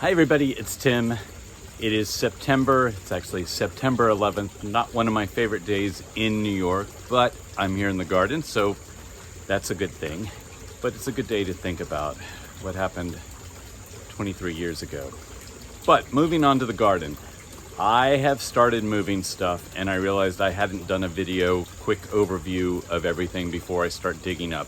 Hi everybody, it's Tim. It is September, it's actually September 11th, not one of my favorite days in New York, but I'm here in the garden, so that's a good thing. But it's a good day to think about what happened 23 years ago. But moving on to the garden, I have started moving stuff and I realized I hadn't done a quick overview of everything before I start digging up.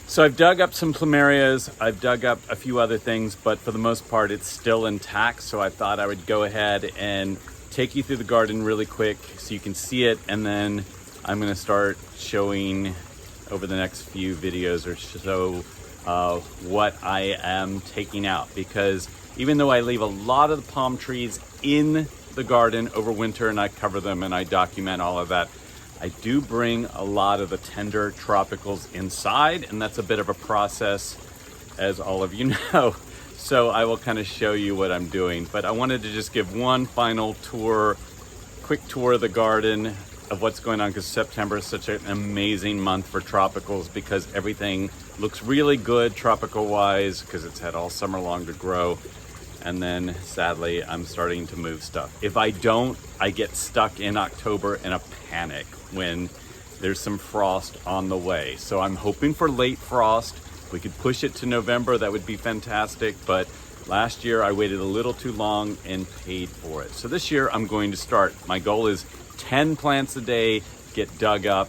So I've dug up some plumerias, I've dug up a few other things, but for the most part it's still intact. So I thought I would go ahead and take you through the garden really quick so you can see it. And then I'm gonna start showing over the next few videos or so what I am taking out. Because even though I leave a lot of the palm trees in the garden over winter and I cover them and I document all of that, I do bring a lot of the tender tropicals inside, and that's a bit of a process, as all of you know. So I will kind of show you what I'm doing, but I wanted to just give one final tour, quick tour of the garden of what's going on, because September is such an amazing month for tropicals because everything looks really good tropical wise because it's had all summer long to grow. And then sadly, I'm starting to move stuff. If I don't, I get stuck in October in a panic when there's some frost on the way. So I'm hoping for late frost. If we could push it to November, that would be fantastic. But last year I waited a little too long and paid for it. So this year I'm going to start. My goal is 10 plants a day, get dug up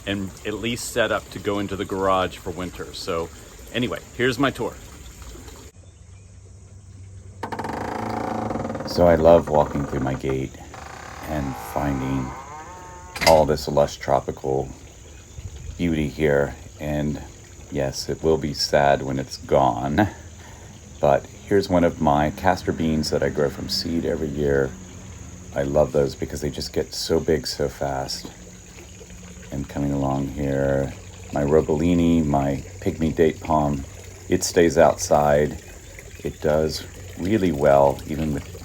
and at least set up to go into the garage for winter. So anyway, here's my tour. So I love walking through my gate and finding all this lush tropical beauty here. And yes, it will be sad when it's gone. But here's one of my castor beans that I grow from seed every year. I love those because they just get so big so fast. And coming along here, my robolini, my pygmy date palm, it stays outside. It does really well, even with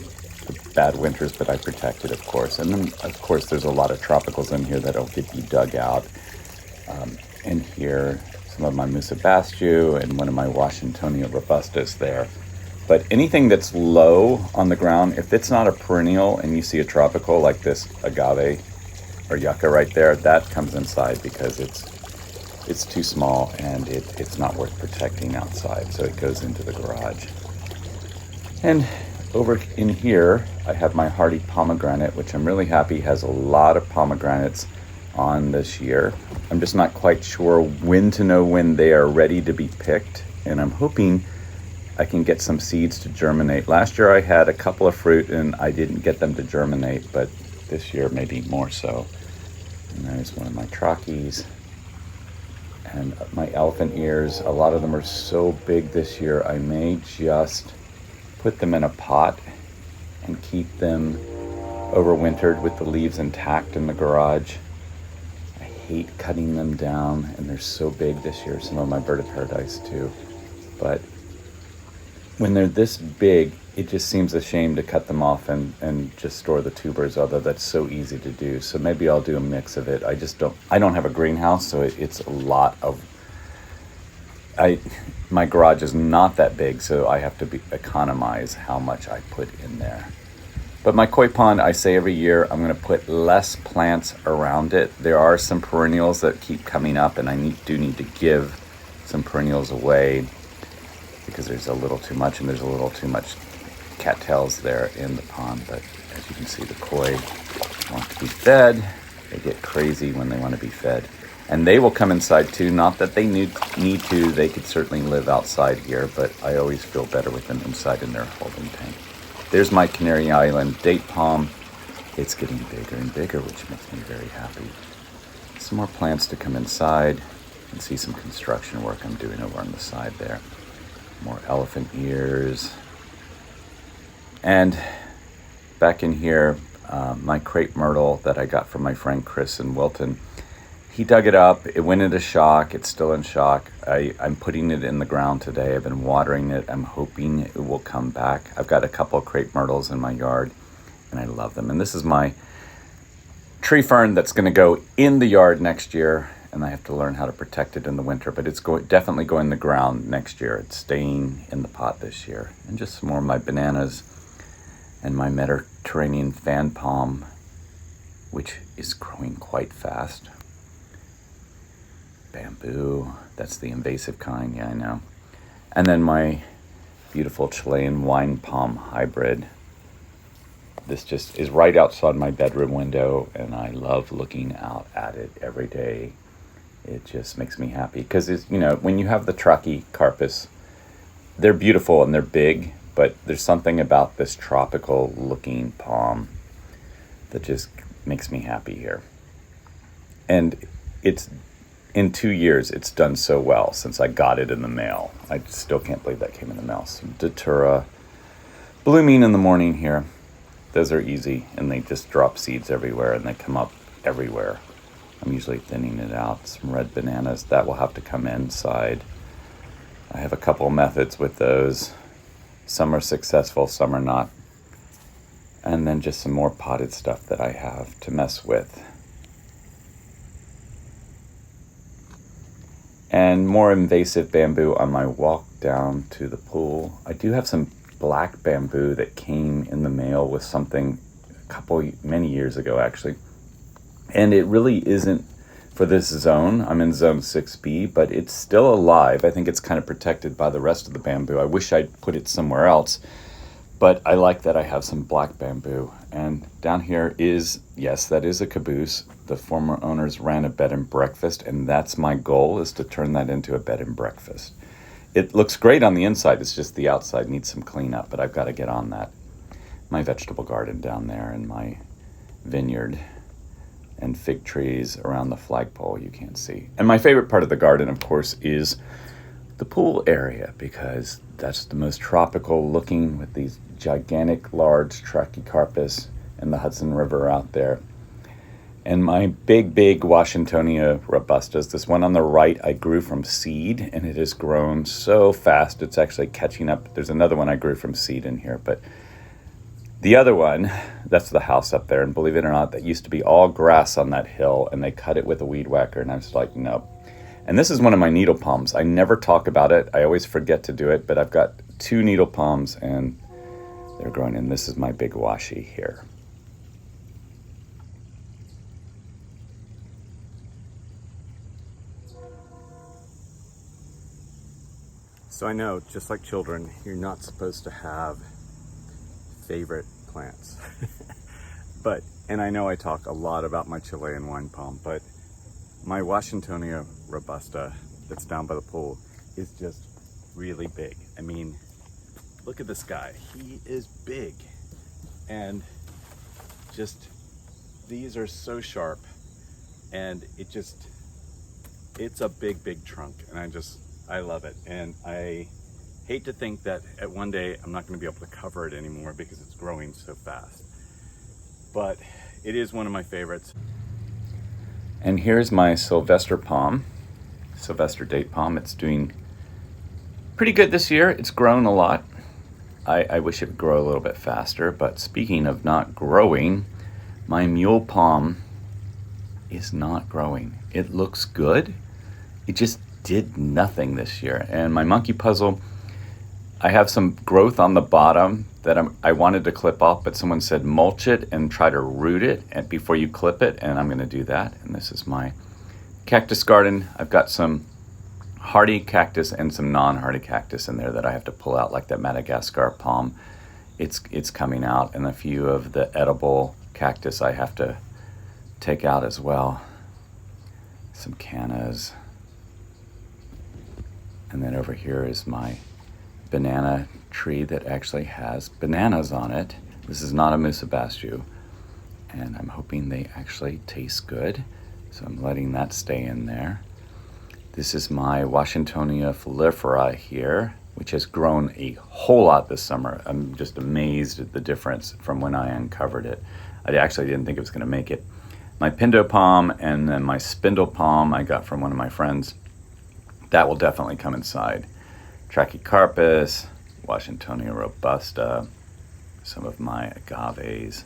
bad winters, but I protect it, of course. And then, of course, there's a lot of tropicals in here that'll get you dug out. And here, some of my Musabastu and one of my Washingtonia robustus there. But anything that's low on the ground, if it's not a perennial and you see a tropical like this agave or yucca right there, that comes inside because it's too small and it's not worth protecting outside. So it goes into the garage. And over in here, I have my hardy pomegranate, which I'm really happy has a lot of pomegranates on this year. I'm just not quite sure when to know when they are ready to be picked, and I'm hoping I can get some seeds to germinate. Last year I had a couple of fruit and I didn't get them to germinate, but this year maybe more so. And there's one of my trockies. And my elephant ears, a lot of them are so big this year, I may just put them in a pot and keep them overwintered with the leaves intact in the garage. I hate cutting them down and they're so big this year, some of my bird of paradise too. But when they're this big, it just seems a shame to cut them off and just store the tubers, although that's so easy to do. So maybe I'll do a mix of it. I don't have a greenhouse, so it's a lot of, my garage is not that big, so I have to economize how much I put in there. But my koi pond, I say every year, I'm going to put less plants around it. There are some perennials that keep coming up, and I do need to give some perennials away because there's a little too much, and there's a little too much cattails there in the pond. But as you can see, the koi want to be fed. They get crazy when they want to be fed. And they will come inside too, not that they need to, they could certainly live outside here, but I always feel better with them inside in their holding tank. There's my Canary Island date palm. It's getting bigger and bigger, which makes me very happy. Some more plants to come inside. You can see some construction work I'm doing over on the side there. More elephant ears. And back in here, my crepe myrtle that I got from my friend Chris in Wilton. He dug it up, it went into shock, it's still in shock. I'm putting it in the ground today, I've been watering it, I'm hoping it will come back. I've got a couple of crepe myrtles in my yard, and I love them. And this is my tree fern that's gonna go in the yard next year, and I have to learn how to protect it in the winter, but it's definitely going in the ground next year. It's staying in the pot this year. And just some more of my bananas and my Mediterranean fan palm, which is growing quite fast. Bamboo, that's the invasive kind, yeah, I know. And then my beautiful Chilean wine palm hybrid. This just is right outside my bedroom window, and I love looking out at it every day. It just makes me happy because, when you have the Trachycarpus, they're beautiful and they're big, but there's something about this tropical looking palm that just makes me happy here. And it's in 2 years, it's done so well since I got it in the mail. I still can't believe that came in the mail. Some Datura blooming in the morning here. Those are easy, and they just drop seeds everywhere, and they come up everywhere. I'm usually thinning it out. Some red bananas, that will have to come inside. I have a couple methods with those. Some are successful, some are not. And then just some more potted stuff that I have to mess with. And more invasive bamboo on my walk down to the pool. I do have some black bamboo that came in the mail with something many years ago, actually. And it really isn't for this zone. I'm in zone 6B, but it's still alive. I think it's kind of protected by the rest of the bamboo. I wish I'd put it somewhere else, but I like that I have some black bamboo. And down here is, yes, that is a caboose. The former owners ran a bed and breakfast, and that's my goal, is to turn that into a bed and breakfast. It looks great on the inside, it's just the outside needs some cleanup, but I've got to get on that. My vegetable garden down there and my vineyard and fig trees around the flagpole you can't see. And my favorite part of the garden, of course, is the pool area, because that's the most tropical looking with these gigantic, large Trachycarpus and the Hudson River out there. And my big Washingtonia robustas, this one on the right I grew from seed, and it has grown so fast it's actually catching up. There's another one I grew from seed in here, but the other one, that's the house up there, and believe it or not, that used to be all grass on that hill, and they cut it with a weed whacker, and I was like, no. And this is one of my needle palms. I never talk about it. I always forget to do it, but I've got 2 needle palms, and they're growing, and this is my big washi here. So I know, just like children, you're not supposed to have favorite plants. And I know I talk a lot about my Chilean wine palm, but my Washingtonia robusta that's down by the pool is just really big. I mean, look at this guy. He is big. And just, these are so sharp, and it's a big trunk, and I love it. And I hate to think that at one day I'm not going to be able to cover it anymore because it's growing so fast. But it is one of my favorites. And here's my Sylvester palm, Sylvester date palm. It's doing pretty good this year. It's grown a lot. I wish it would grow a little bit faster, but speaking of not growing, my mule palm is not growing. It looks good. It just did nothing this year. And my monkey puzzle, I have some growth on the bottom that I wanted to clip off, but someone said mulch it and try to root it before you clip it, and I'm going to do that. And this is my cactus garden. I've got some hardy cactus and some non-hardy cactus in there that I have to pull out, like that Madagascar palm. It's coming out, and a few of the edible cactus I have to take out as well. Some cannas. And then over here is my banana tree that actually has bananas on it. This is not a musabastu, and I'm hoping they actually taste good, so I'm letting that stay in there. This is my Washingtonia foliifera here, which has grown a whole lot this summer. I'm just amazed at the difference from when I uncovered it. I actually didn't think it was going to make it. My pindo palm and then my spindle palm I got from one of my friends. That will definitely come inside. Trachycarpus, Washingtonia robusta, some of my agaves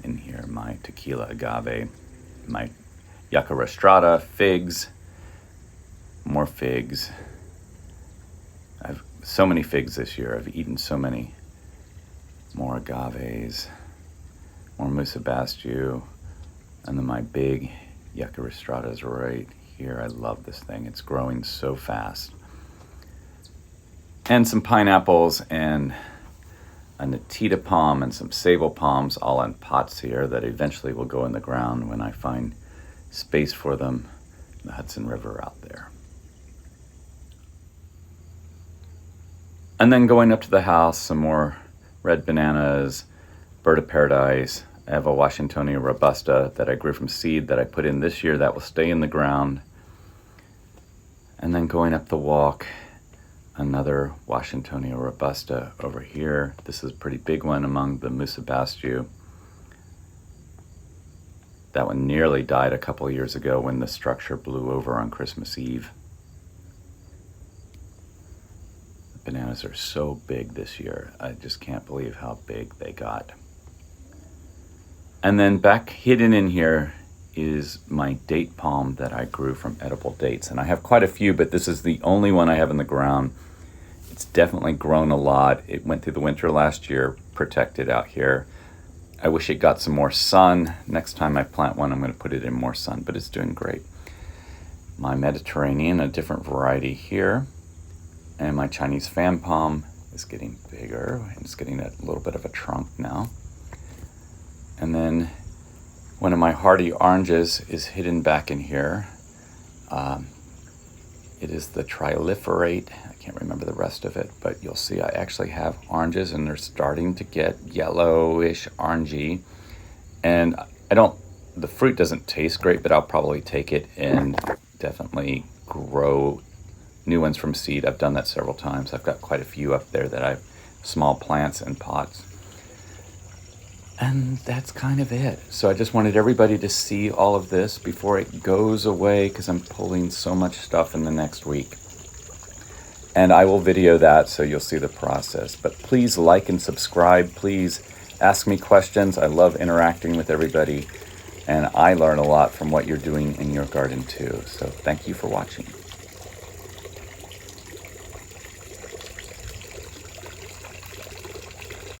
in here, my tequila agave, my yucca rostrata, figs, more figs. I've so many figs this year. I've eaten so many. More agaves, more musabastu, and then my big yucca rostratas right here. I love this thing. It's growing so fast. And some pineapples and a natita palm and some sable palms all in pots here that eventually will go in the ground when I find space for them in the Hudson River out there. And then going up to the house, some more red bananas, bird of paradise. I have a Washingtonia robusta that I grew from seed that I put in this year that will stay in the ground. And then going up the walk, another Washingtonia robusta over here. This is a pretty big one among the musabastu. That one nearly died a couple of years ago when the structure blew over on Christmas Eve. The bananas are so big this year. I just can't believe how big they got. And then back hidden in here is my date palm that I grew from edible dates. And I have quite a few, but this is the only one I have in the ground. It's definitely grown a lot. It went through the winter last year, protected out here. I wish it got some more sun. Next time I plant one, I'm going to put it in more sun, but it's doing great. My Mediterranean, a different variety here. And my Chinese fan palm is getting bigger. It's getting a little bit of a trunk now. And then one of my hardy oranges is hidden back in here. It is the Trilliferate. I can't remember the rest of it, but you'll see I actually have oranges and they're starting to get yellowish orangey. And the fruit doesn't taste great, but I'll probably take it and definitely grow new ones from seed. I've done that several times. I've got quite a few up there that I've small plants and pots. And that's kind of it. So I just wanted everybody to see all of this before it goes away because I'm pulling so much stuff in the next week. And I will video that so you'll see the process. But please like and subscribe. Please ask me questions. I love interacting with everybody. And I learn a lot from what you're doing in your garden too. So thank you for watching.